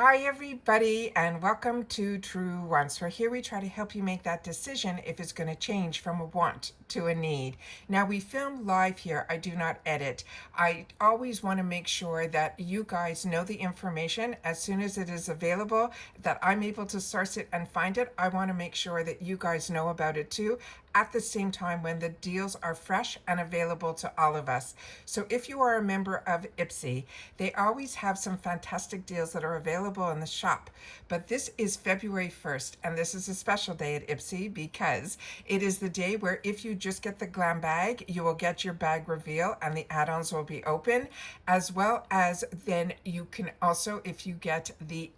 Hi everybody, and welcome to TrueWants, where here we try to help you make that decision if it's going to change from a want to a need. Now, we film live here. I do not edit. I always want to make sure that you guys know the information as soon as it is available, that I'm able to source it and find it. I want to make sure that you guys know about it too, at the same time when the deals are fresh and available to all of us. So if you are a member of IPSY, they always have some fantastic deals that are available in the shop. But this is February 1st, and this is a special day at IPSY because it is the day where if you just get the glam bag, you will get your bag reveal and the add-ons will be open, as well as then you can also, if you get the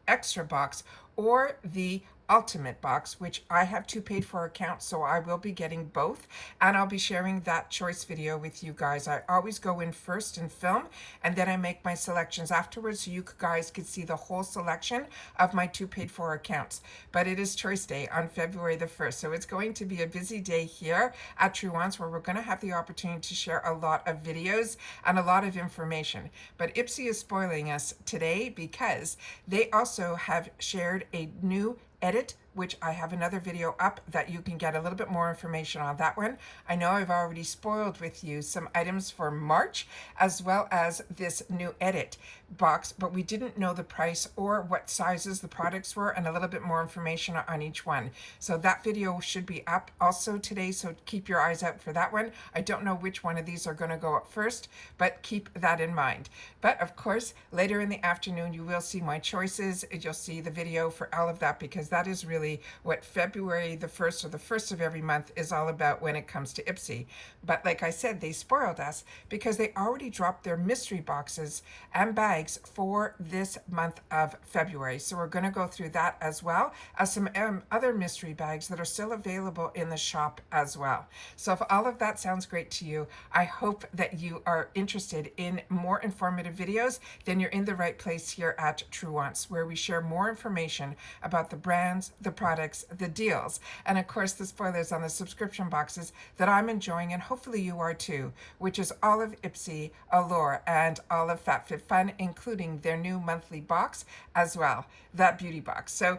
extra box or the ultimate box, which I have two paid for accounts, so I will be getting both, and I'll be sharing that choice video with you guys. I always go in first and film, and then I make my selections afterwards so you guys could see the whole selection of my two paid for accounts. But it is choice day on February the 1st, so it's going to be a busy day here at TrueWants, where we're going to have the opportunity to share a lot of videos and a lot of information. But IPSY is spoiling us today because they also have shared a new edit, which I have another video up that you can get a little bit more information on that one. I know I've already spoiled with you some items for March, as well as this new edit box, but we didn't know the price or what sizes the products were, and a little bit more information on each one. So that video should be up also today, so keep your eyes out for that one. I don't know which one of these are going to go up first, but keep that in mind. But of course, later in the afternoon, you will see my choices. You'll see the video for all of that, because that is really what February the 1st, or the 1st of every month, is all about when it comes to IPSY. But like I said, they spoiled us because they already dropped their mystery boxes and bags for this month of February. So we're going to go through that, as well as some other mystery bags that are still available in the shop as well. So if all of that sounds great to you, I hope that you are interested in more informative videos. Then you're in the right place here at TrueWants, where we share more information about the brands, the products, the deals, and of course the spoilers on the subscription boxes that I'm enjoying, and hopefully you are too, which is all of IPSY, Allure, and all of FabFitFun, including their new monthly box as well, that beauty box. So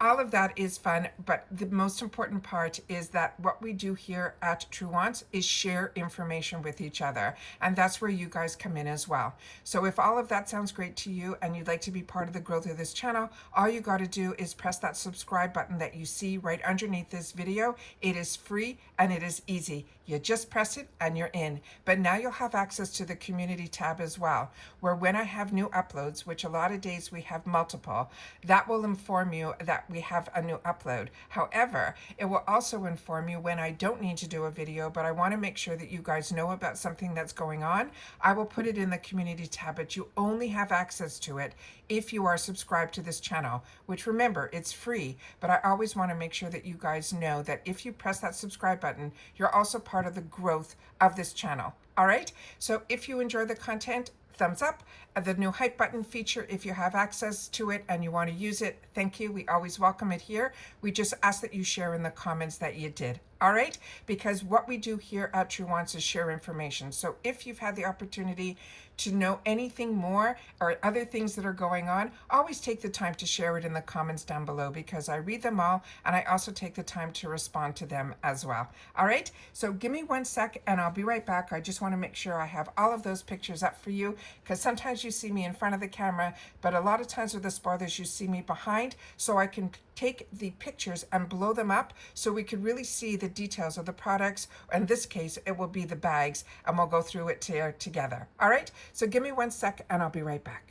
all of that is fun, but the most important part is that what we do here at TrueWants is share information with each other, and that's where you guys come in as well. So if all of that sounds great to you and you'd like to be part of the growth of this channel, all you got to do is press that subscribe button that you see right underneath this video. It is free and it is easy. You just press it and you're in. But now you'll have access to the community tab as well, where when I have new uploads, which a lot of days we have multiple, that will inform you that we have a new upload. However, it will also inform you when I don't need to do a video, but I want to make sure that you guys know about something that's going on. I will put it in the community tab, but you only have access to it if you are subscribed to this channel, which, remember, it's free, but I always want to make sure that you guys know that if you press that subscribe button, you're also part of the growth of this channel. All right, so if you enjoy the content, thumbs up. The new hype button feature, if you have access to it and you want to use it, thank you. We always welcome it here. We just ask that you share in the comments that you did. All right, because what we do here at TrueWants is share information. So if you've had the opportunity to know anything more or other things that are going on, always take the time to share it in the comments down below, because I read them all and I also take the time to respond to them as well. All right, so give me 1 sec and I'll be right back. I just want to make sure I have all of those pictures up for you, because sometimes you see me in front of the camera, but a lot of times with the spoilers you see me behind, so I can take the pictures and blow them up so we can really see the details of the products. In this case, it will be the bags, and we'll go through it together. All right, so give me 1 sec and I'll be right back.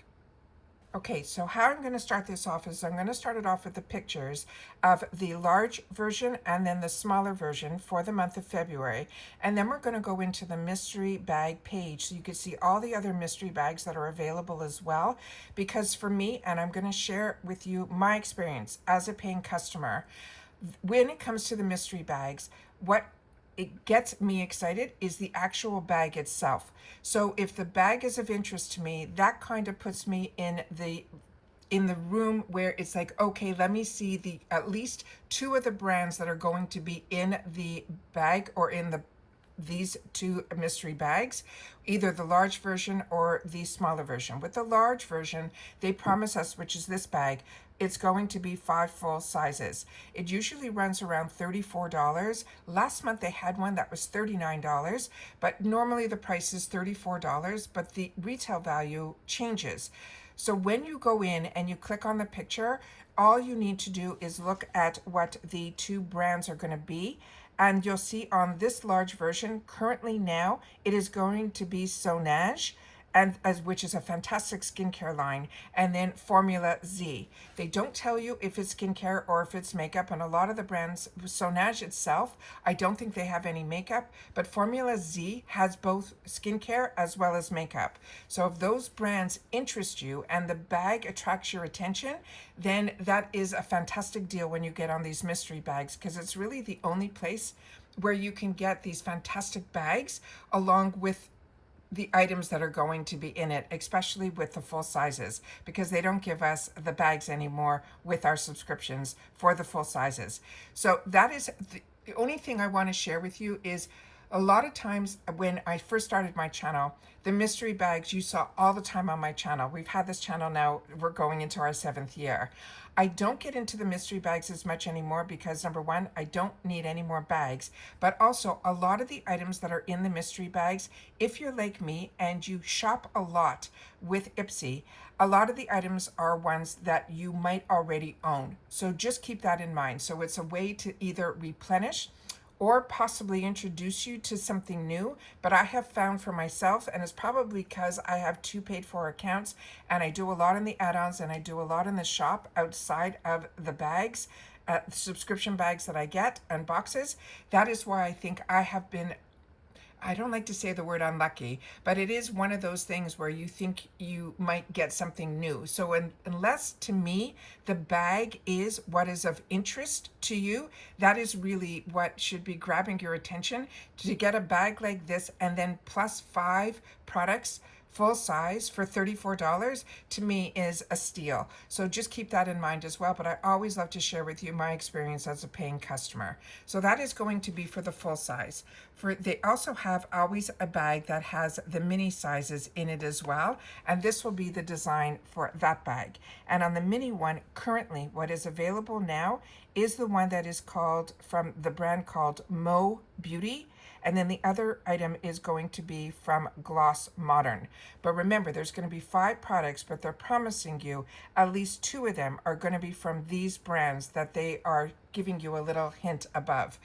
Okay, so how I'm going to start this off is I'm going to start it off with the pictures of the large version and then the smaller version for the month of February. And then we're going to go into the mystery bag page so you can see all the other mystery bags that are available as well. Because for me, and I'm going to share with you my experience as a paying customer, when it comes to the mystery bags, what it gets me excited is the actual bag itself. So if the bag is of interest to me, that kind of puts me in the room where it's like, okay, let me see the at least two of the brands that are going to be in the bag or in the these two mystery bags, either the large version or the smaller version. With the large version, they promise us, which is this bag, it's going to be 5 full sizes. It usually runs around $34. Last month they had one that was $39, but normally the price is $34, but the retail value changes. So when you go in and you click on the picture, all you need to do is look at what the two brands are going to be. And you'll see on this large version, currently now, it is going to be Sonage, and which is a fantastic skincare line, and then Formula Z. They don't tell you if it's skincare or if it's makeup, and a lot of the brands, Sonage itself, I don't think they have any makeup, but Formula Z has both skincare as well as makeup. So if those brands interest you and the bag attracts your attention, then that is a fantastic deal when you get on these mystery bags, because it's really the only place where you can get these fantastic bags along with the items that are going to be in it, especially with the full sizes, because they don't give us the bags anymore with our subscriptions for the full sizes. So that is the only thing I want to share with you is a lot of times when I first started my channel, the mystery bags you saw all the time on my channel. We've had this channel now, we're going into our 7th year. I don't get into the mystery bags as much anymore because number one, I don't need any more bags, but also a lot of the items that are in the mystery bags, if you're like me and you shop a lot with IPSY, a lot of the items are ones that you might already own. So just keep that in mind. So it's a way to either replenish or possibly introduce you to something new. But I have found for myself, and it's probably because I have 2 paid for accounts and I do a lot in the add-ons and I do a lot in the shop outside of the bags, subscription bags that I get and boxes. That is why I think I have been, I don't like to say the word unlucky, but it is one of those things where you think you might get something new. So unless to me, the bag is what is of interest to you, that is really what should be grabbing your attention. To get a bag like this and then plus 5 products full size for $34 to me is a steal. So just keep that in mind as well. But I always love to share with you my experience as a paying customer. So that is going to be for the full size. They also have always a bag that has the mini sizes in it as well. And this will be the design for that bag. And on the mini one, currently what is available now is the one that is called, from the brand called Mo Beauty. And then the other item is going to be from Gloss Modern. But remember, there's going to be 5 products, but they're promising you at least 2 of them are going to be from these brands that they are giving you a little hint above.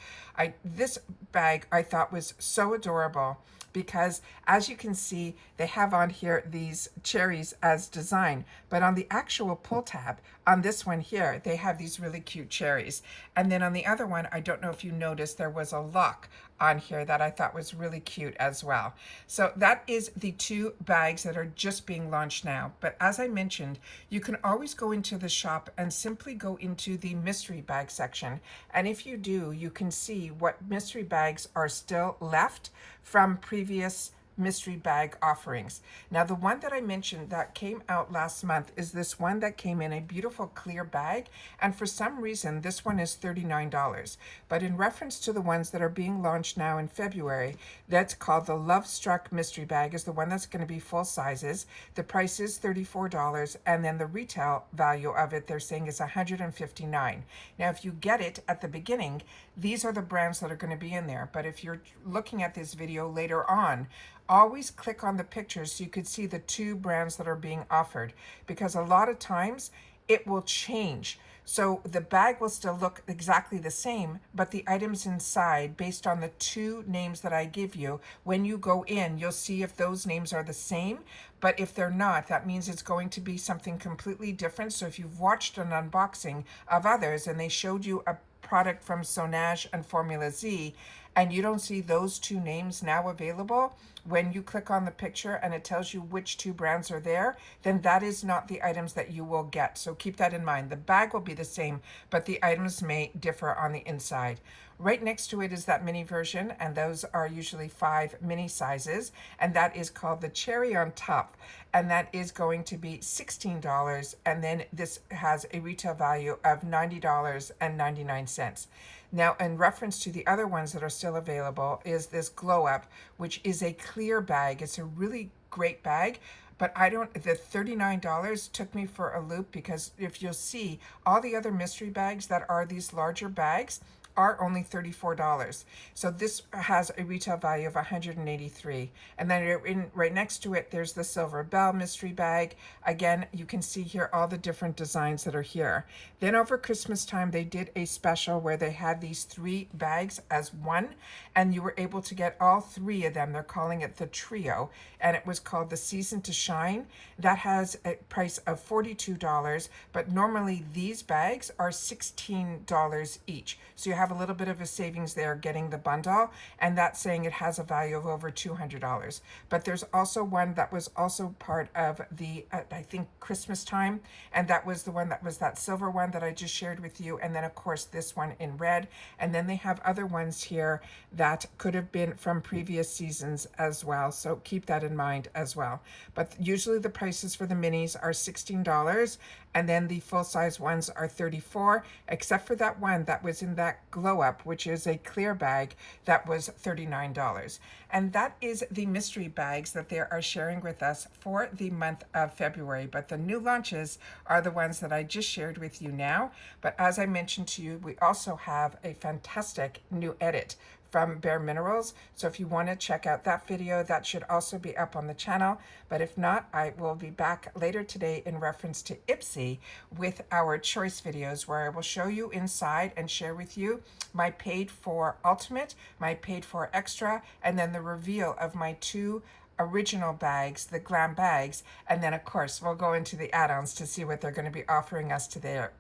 This bag I thought was so adorable because as you can see, they have on here these cherries as design, but on the actual pull tab, on this one here, they have these really cute cherries. And then on the other one, I don't know if you noticed, there was a lock on here that I thought was really cute as well. So that is the 2 bags that are just being launched now. But as I mentioned, you can always go into the shop and simply go into the mystery bag section. And if you do, you can see what mystery bags are still left from previous mystery bag offerings. Now the one that I mentioned that came out last month is this one that came in a beautiful clear bag, and for some reason this one is $39. But in reference to the ones that are being launched now in February, that's called the Love Struck mystery bag, is the one that's going to be full sizes. The price is $34, and then the retail value of it they're saying is $159. Now if you get it at the beginning, these are the brands that are going to be in there. But if you're looking at this video later on, always click on the pictures so you could see the 2 brands that are being offered, because a lot of times it will change. So the bag will still look exactly the same, but the items inside, based on the 2 names that I give you, when you go in, you'll see if those names are the same. But if they're not, that means it's going to be something completely different. So if you've watched an unboxing of others and they showed you a product from Sonage and Formula Z, and you don't see those 2 names now available, when you click on the picture and it tells you which 2 brands are there, then that is not the items that you will get. So keep that in mind. The bag will be the same, but the items may differ on the inside. Right next to it is that mini version, and those are usually 5 mini sizes, and that is called the Cherry on Top, and that is going to be $16, and then this has a retail value of $90.99. Now, in reference to the other ones that are still available is this Glow Up, which is a clear bag. It's a really great bag, but I don't, the $39 took me for a loop, because if you'll see, all the other mystery bags that are these larger bags are only $34. So this has a retail value of $183. And then right next to it, there's the Silver Bell mystery bag. Again, you can see here all the different designs that are here. Then over Christmas time, they did a special where they had these 3 bags as one, and you were able to get all 3 of them. They're calling it the trio, and it was called the Season to Shine. That has a price of $42, but normally these bags are $16 each. So you have a little bit of a savings there getting the bundle, and that's saying it has a value of over $200. But there's also one that was also part of the, I think, Christmas time, and that was the one that was that silver one that I just shared with you, and then of course this one in red. And then they have other ones here that could have been from previous seasons as well, so keep that in mind as well. But usually the prices for the minis are $16, and then the full-size ones are $34, except for that one that was in that Glow Up, which is a clear bag, that was $39. And that is the mystery bags that they are sharing with us for the month of February. But the new launches are the ones that I just shared with you now. But as I mentioned to you, we also have a fantastic new edit from Bare Minerals. So if you want to check out that video, that should also be up on the channel. But if not, I will be back later today in reference to IPSY with our choice videos, where I will show you inside and share with you my paid for ultimate, my paid for extra, and then the reveal of my 2 original bags, the glam bags, and then of course we'll go into the add-ons to see what they're going to be offering us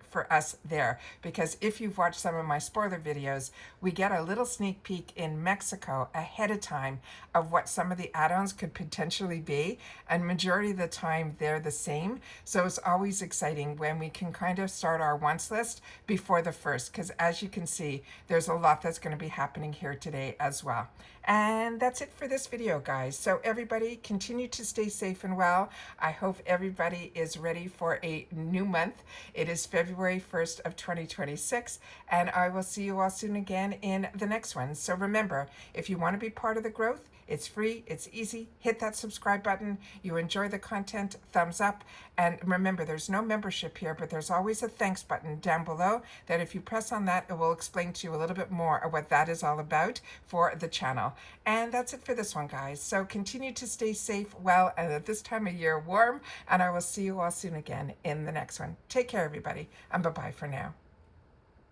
for us there. Because if you've watched some of my spoiler videos, we get a little sneak peek in Mexico ahead of time of what some of the add-ons could potentially be, and majority of the time they're the same. So it's always exciting when we can kind of start our wants list before the first, because as you can see, there's a lot that's going to be happening here today as well. And that's it for this video, guys. So everybody continue to stay safe and well. I hope everybody is ready for a new month. It is February 1st of 2026, and I will see you all soon again in the next one. So remember, if you want to be part of the growth, it's free, it's easy. Hit that subscribe button. You enjoy the content, thumbs up. And remember, there's no membership here, but there's always a thanks button down below that if you press on that, it will explain to you a little bit more of what that is all about for the channel. And that's it for this one, guys. So continue to stay safe, well, and at this time of year, warm. And I will see you all soon again in the next one. Take care, everybody, and bye-bye for now.